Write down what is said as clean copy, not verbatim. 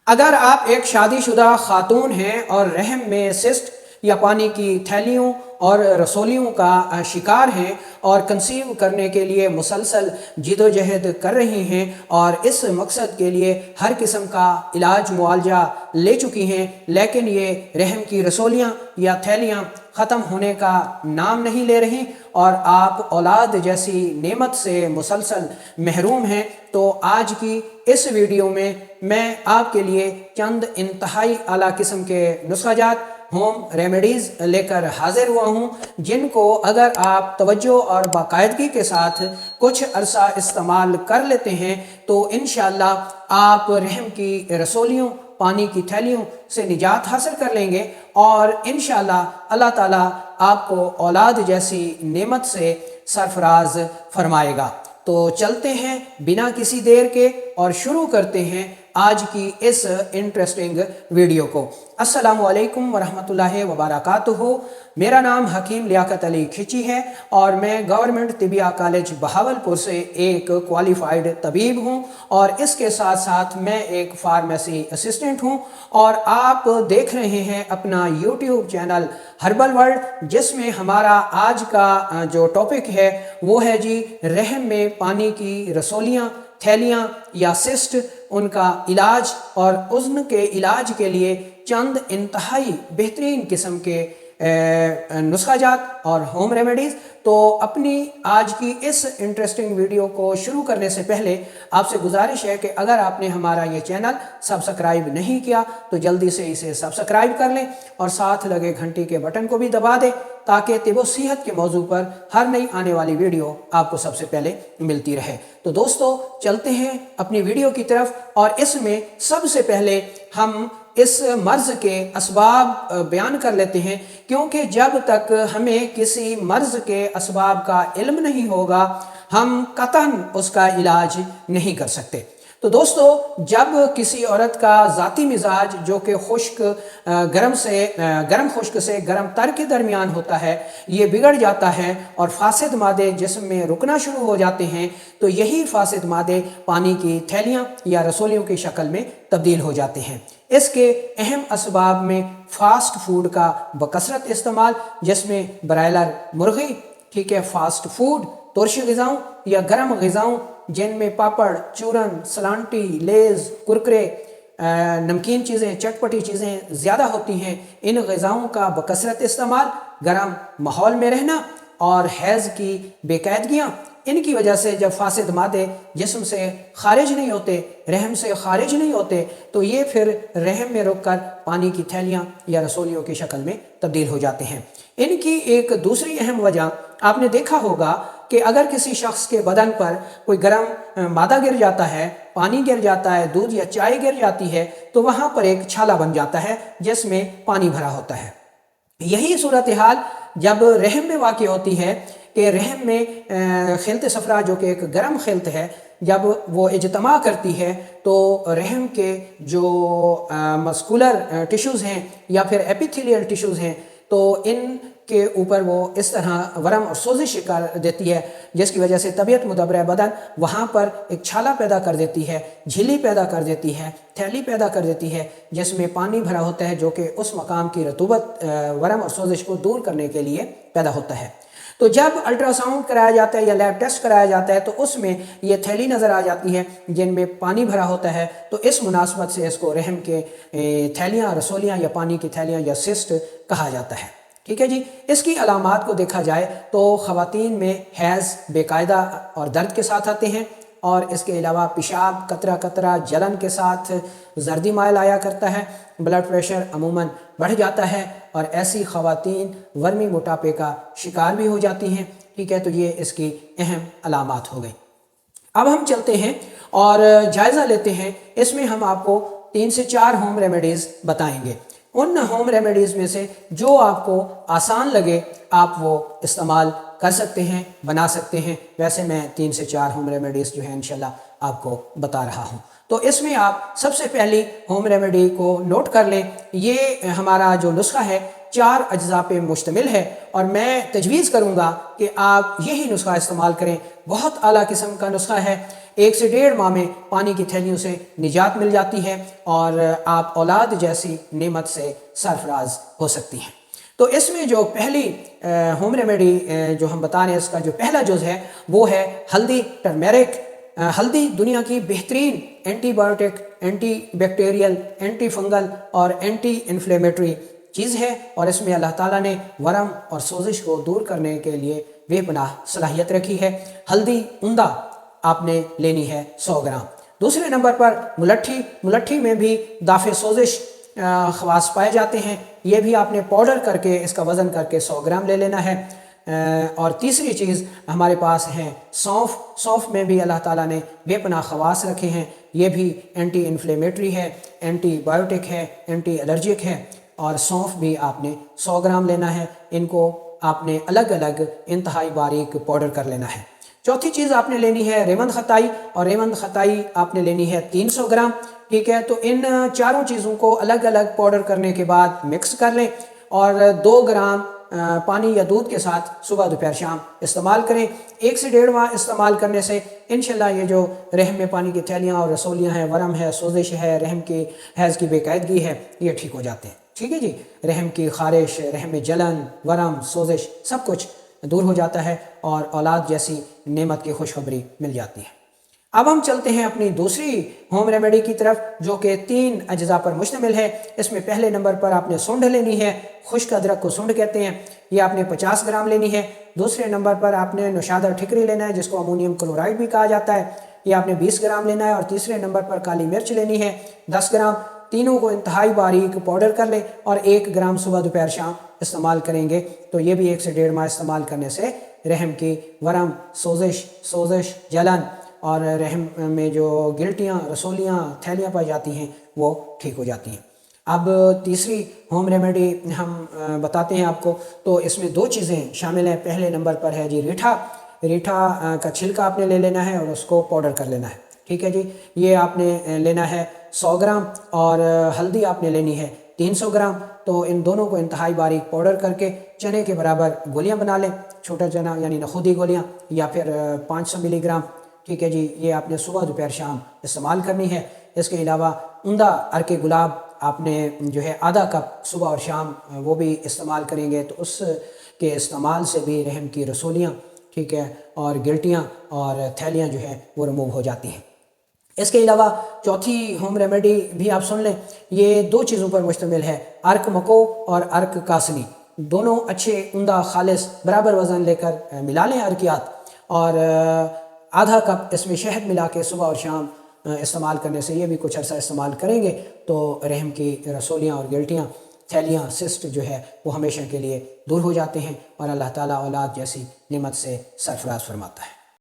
اگر آپ ایک شادی شدہ خاتون ہیں اور رحم میں سسٹ یا پانی کی تھیلیوں اور رسولیوں کا شکار ہیں اور کنسیو کرنے کے لیے مسلسل جد و جہد کر رہی ہیں اور اس مقصد کے لیے ہر قسم کا علاج معالجہ لے چکی ہیں، لیکن یہ رحم کی رسولیاں یا تھیلیاں ختم ہونے کا نام نہیں لے رہی اور آپ اولاد جیسی نعمت سے مسلسل محروم ہیں، تو آج کی اس ویڈیو میں آپ کے لیے چند انتہائی اعلیٰ قسم کے نسخہ جات ہوم ریمیڈیز لے کر حاضر ہوا ہوں، جن کو اگر آپ توجہ اور باقاعدگی کے ساتھ کچھ عرصہ استعمال کر لیتے ہیں تو انشاءاللہ آپ رحم کی رسولیوں، پانی کی تھیلیوں سے نجات حاصل کر لیں گے اور انشاءاللہ اللہ تعالیٰ آپ کو اولاد جیسی نعمت سے سرفراز فرمائے گا۔ تو چلتے ہیں بنا کسی دیر کے اور شروع کرتے ہیں آج کی اس انٹرسٹنگ ویڈیو کو۔ السلام علیکم ورحمۃ اللہ وبرکاتہ۔ میرا نام حکیم لیاقت علی کھچی ہے اور میں گورنمنٹ طبیہ کالج بہاولپور سے ایک کوالیفائڈ طبیب ہوں اور اس کے ساتھ ساتھ میں ایک فارمیسی اسسٹنٹ ہوں، اور آپ دیکھ رہے ہیں اپنا یوٹیوب چینل ہربل ورلڈ، جس میں ہمارا آج کا جو ٹاپک ہے وہ ہے جی رحم میں پانی کی رسولیاں، تھیلیاں یا سسٹ، ان کا علاج اور اذن کے علاج کے لیے چند انتہائی بہترین قسم کے نسخہ جات اور ہوم ریمیڈیز۔ تو اپنی آج کی اس انٹرسٹنگ ویڈیو کو شروع کرنے سے پہلے آپ سے گزارش ہے کہ اگر آپ نے ہمارا یہ چینل سبسکرائب نہیں کیا تو جلدی سے اسے سبسکرائب کر لیں اور ساتھ لگے گھنٹی کے بٹن کو بھی دبا دیں تاکہ طب و صحت کے موضوع پر ہر نئی آنے والی ویڈیو آپ کو سب سے پہلے ملتی رہے۔ تو دوستو چلتے ہیں اپنی ویڈیو کی طرف، اور اس میں سب سے پہلے ہم اس مرض کے اسباب بیان کر لیتے ہیں، کیونکہ جب تک ہمیں کسی مرض کے اسباب کا علم نہیں ہوگا ہم قطعاً اس کا علاج نہیں کر سکتے۔ تو دوستو جب کسی عورت کا ذاتی مزاج جو کہ گرم خشک سے گرم تر کے درمیان ہوتا ہے، یہ بگڑ جاتا ہے اور فاسد مادے جسم میں رکنا شروع ہو جاتے ہیں، تو یہی فاسد مادے پانی کی تھیلیاں یا رسولیوں کی شکل میں تبدیل ہو جاتے ہیں۔ اس کے اہم اسباب میں فاسٹ فوڈ کا بکثرت استعمال، جس میں برائلر مرغی، فاسٹ فوڈ، ترش غذاؤں یا گرم غذاؤں جن میں پاپڑ، چورن، سلانٹی، لیز، کرکرے، نمکین چیزیں، چٹپٹی چیزیں زیادہ ہوتی ہیں، ان غذاؤں کا بکثرت استعمال، گرم ماحول میں رہنا اور حیض کی بے قاعدگیاں، ان کی وجہ سے جب فاسد مادے جسم سے خارج نہیں ہوتے، رحم سے خارج نہیں ہوتے، تو یہ پھر رحم میں رک کر پانی کی تھیلیاں یا رسولیوں کی شکل میں تبدیل ہو جاتے ہیں۔ ان کی ایک دوسری اہم وجہ آپ نے دیکھا ہوگا کہ اگر کسی شخص کے بدن پر کوئی گرم مادہ گر جاتا ہے، پانی گر جاتا ہے، دودھ یا چائے گر جاتی ہے، تو وہاں پر ایک چھالا بن جاتا ہے جس میں پانی بھرا ہوتا ہے۔ یہی صورتحال جب رحم میں واقع ہوتی ہے کہ رحم میں خلط صفرا جو کہ ایک گرم خلط ہے، جب وہ اجتماع کرتی ہے تو رحم کے جو مسکولر ٹیشوز ہیں یا پھر ایپیتھیلیل ٹیشوز ہیں، تو ان کے اوپر وہ اس طرح ورم اور سوزش کر دیتی ہے، جس کی وجہ سے طبیعت مدبرہ بدن وہاں پر ایک چھالا پیدا کر دیتی ہے، جھلی پیدا کر دیتی ہے، تھیلی پیدا کر دیتی ہے جس میں پانی بھرا ہوتا ہے، جو کہ اس مقام کی رطوبت، ورم اور سوزش کو دور کرنے کے لیے پیدا ہوتا ہے۔ تو جب الٹرا ساؤنڈ کرایا جاتا ہے یا لیب ٹیسٹ کرایا جاتا ہے تو اس میں یہ تھیلی نظر آ جاتی ہے جن میں پانی بھرا ہوتا ہے، تو اس مناسبت سے اس کو رحم کے تھیلیاں، رسولیاں یا پانی کی تھیلیاں یا سسٹ کہا جاتا ہے۔ ٹھیک ہے جی۔ اس کی علامات کو دیکھا جائے تو خواتین میں حیض بے قاعدہ اور درد کے ساتھ آتے ہیں، اور اس کے علاوہ پیشاب قطرہ قطرہ جلن کے ساتھ زردی مائل آیا کرتا ہے، بلڈ پریشر عموماً بڑھ جاتا ہے، اور ایسی خواتین ورمی موٹاپے کا شکار بھی ہو جاتی ہیں۔ ٹھیک ہے، تو یہ اس کی اہم علامات ہو گئی۔ اب ہم چلتے ہیں اور جائزہ لیتے ہیں، اس میں ہم آپ کو 3 سے 4 ہوم ریمیڈیز بتائیں گے۔ ان ہوم ریمیڈیز میں سے جو آپ کو آسان لگے آپ وہ استعمال کر سکتے ہیں، بنا سکتے ہیں۔ ویسے میں 3 سے 4 ہوم ریمیڈیز جو ہیں انشاءاللہ آپ کو بتا رہا ہوں۔ تو اس میں آپ سب سے پہلی ہوم ریمیڈی کو نوٹ کر لیں۔ یہ ہمارا جو نسخہ ہے 4 اجزاء پہ مشتمل ہے، اور میں تجویز کروں گا کہ آپ یہی نسخہ استعمال کریں۔ بہت اعلیٰ قسم کا نسخہ ہے۔ 1 سے 1.5 ماہ میں پانی کی تھیلیوں سے نجات مل جاتی ہے اور آپ اولاد جیسی نعمت سے سرفراز ہو سکتی ہیں۔ تو اس میں جو پہلی ہوم ریمیڈی جو ہم بتا رہے ہیں، اس کا جو پہلا جز ہے وہ ہے ہلدی، ٹرمیرک۔ ہلدی دنیا کی بہترین antibiotic, antibacterial, antifungal اور اینٹی انفلیمیٹری چیز ہے، اور اس میں اللہ تعالیٰ نے ورم اور سوزش کو دور کرنے کے لیے بے پناہ صلاحیت رکھی ہے۔ ہلدی عمدہ آپ نے لینی ہے 100 گرام۔ دوسرے نمبر پر ملٹھی۔ ملٹھی میں بھی دافع سوزش خواص پائے جاتے ہیں، یہ بھی آپ نے پاؤڈر کر کے اس کا وزن کر کے 100 گرام لے لینا ہے۔ اور تیسری چیز ہمارے پاس ہے سونف۔ سونف میں بھی اللہ تعالیٰ نے بے پناہ خواص رکھے ہیں، یہ بھی اینٹی انفلیمیٹری ہے، اینٹی بایوٹک ہے، اینٹی الرجک ہے، اور سونف بھی آپ نے 100 گرام لینا ہے۔ ان کو آپ نے الگ الگ انتہائی باریک پاؤڈر کر لینا ہے۔ چوتھی چیز آپ نے لینی ہے ریوند خطائی، اور ریوند خطائی آپ نے لینی ہے 300 گرام، ٹھیک ہے۔ تو ان چاروں چیزوں کو الگ الگ پاؤڈر کرنے کے بعد مکس کر لیں اور 2 گرام پانی یا دودھ کے ساتھ صبح دوپہر شام استعمال کریں۔ 1 سے 1.5 ماہ استعمال کرنے سے انشاءاللہ یہ جو رحم میں پانی کی تھیلیاں اور رسولیاں ہیں، ورم ہے، سوزش ہے، رحم کی حیض کی بے قاعدگی ہے، یہ ٹھیک ہو جاتے ہیں، ٹھیک ہے جی۔ رحم کی خارش، رحم میں جلن، ورم، سوزش سب کچھ دور ہو جاتا ہے اور اولاد جیسی نعمت کی خوشخبری مل جاتی ہے۔ اب ہم چلتے ہیں اپنی دوسری ہوم ریمیڈی کی طرف، جو کہ 3 اجزاء پر مشتمل ہے۔ اس میں پہلے نمبر پر آپ نے سنڈ لینی ہے، خشک ادرک کو سنڈ کہتے ہیں، یہ آپ نے 50 گرام لینی ہے۔ دوسرے نمبر پر آپ نے نوشادر ٹھکری لینا ہے، جس کو امونیم کلورائڈ بھی کہا جاتا ہے، یہ آپ نے 20 گرام لینا ہے۔ اور تیسرے نمبر پر کالی مرچ لینی ہے 10 گرام۔ تینوں کو انتہائی باریک پاؤڈر کر لیں اور 1 گرام صبح دوپہر شام استعمال کریں گے تو یہ بھی 1 سے 1.5 ماہ استعمال کرنے سے رحم کی ورم، سوزش، جلن اور رحم میں جو گلٹیاں، رسولیاں، تھیلیاں پائی جاتی ہیں وہ ٹھیک ہو جاتی ہیں۔ اب تیسری ہوم ریمیڈی ہم بتاتے ہیں آپ کو، تو اس میں 2 چیزیں شامل ہیں۔ پہلے نمبر پر ہے جی ریٹھا۔ ریٹھا کا چھلکا آپ نے لے لینا ہے اور اس کو پاؤڈر کر لینا ہے، ٹھیک ہے جی۔ یہ آپ نے لینا ہے 100 گرام، اور ہلدی آپ نے لینی ہے 300 گرام۔ تو ان دونوں کو انتہائی باریک پاؤڈر کر کے چنے کے برابر گولیاں بنا لیں، چھوٹا چنا یعنی نخودی گولیاں، یا پھر 500 ملی گرام، ٹھیک ہے جی۔ یہ آپ نے صبح دوپہر شام استعمال کرنی ہے۔ اس کے علاوہ عمدہ عرق گلاب آپ نے جو ہے آدھا کپ صبح اور شام وہ بھی استعمال کریں گے، تو اس کے استعمال سے بھی رحم کی رسولیاں، ٹھیک ہے، اور گلٹیاں اور تھیلیاں جو ہیں وہ ریموو ہو جاتی ہیں۔ اس کے علاوہ چوتھی ہوم ریمیڈی بھی آپ سن لیں، یہ 2 چیزوں پر مشتمل ہے، عرق مکو اور عرق کاسنی۔ دونوں اچھے، عمدہ، خالص برابر وزن لے کر ملا لیں عرقیات، اور آدھا کپ اس میں شہد ملا کے صبح اور شام استعمال کرنے سے، یہ بھی کچھ عرصہ استعمال کریں گے تو رحم کی رسولیاں اور گلٹیاں، تھیلیاں، سسٹ جو ہے وہ ہمیشہ کے لیے دور ہو جاتے ہیں اور اللہ تعالیٰ اولاد جیسی نعمت سے سرفراز فرماتا ہے۔